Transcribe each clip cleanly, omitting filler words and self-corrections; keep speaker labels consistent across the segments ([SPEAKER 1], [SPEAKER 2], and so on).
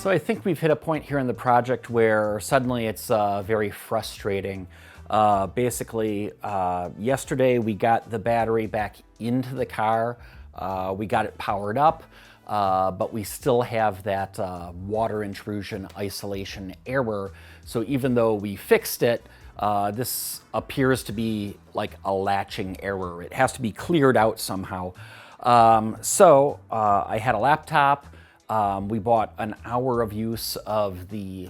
[SPEAKER 1] So I think we've hit a point here in the project where suddenly it's very frustrating. Basically, yesterday we got the battery back into the car. We got it powered up, but we still have that water intrusion isolation error. So even though we fixed it, this appears to be like a latching error. It has to be cleared out somehow. So I had a laptop. We bought an hour of use of the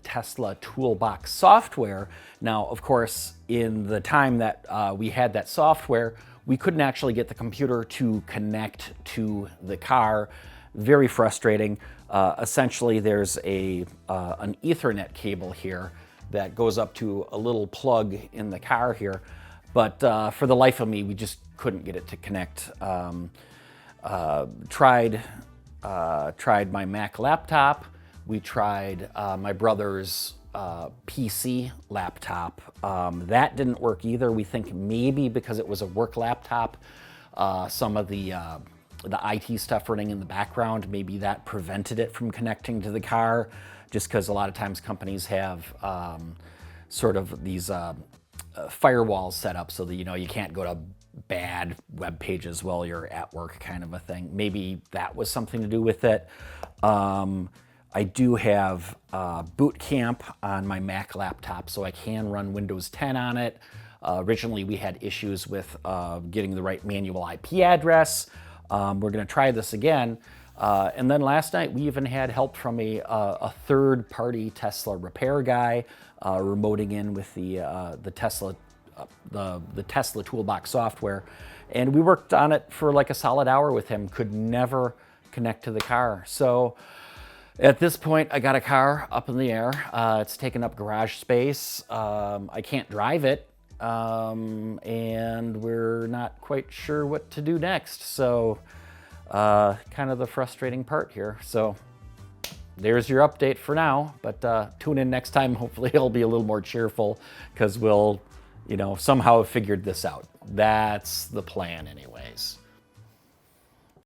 [SPEAKER 1] Tesla Toolbox software. Now, of course, in the time that we had that software, we couldn't actually get the computer to connect to the car. Very frustrating. Essentially, there's an Ethernet cable here that goes up to a little plug in the car here. But for the life of me, we just couldn't get it to connect. Tried my Mac laptop. We tried my brother's PC laptop. That didn't work either. We think maybe because it was a work laptop, some of the IT stuff running in the background, maybe that prevented it from connecting to the car, just because a lot of times companies have sort of these firewalls set up so that you can't go to bad web pages while you're at work, kind of a thing. Maybe that was something to do with it. I do have Boot Camp on my Mac laptop, so I can run Windows 10 on it. Originally, we had issues with getting the right manual IP address. We're going to try this again. And then last night, we even had help from a third-party Tesla repair guy remoting in with the Tesla Toolbox software, and we worked on it for like a solid hour with him. Could never connect to the car. So at this point, I got a car up in the air. It's taking up garage space. I can't drive it, and we're not quite sure what to do next. So kind of the frustrating part here. So there's your update for now, but tune in next time. Hopefully it'll be a little more cheerful, because we'll somehow have figured this out. That's the plan anyways.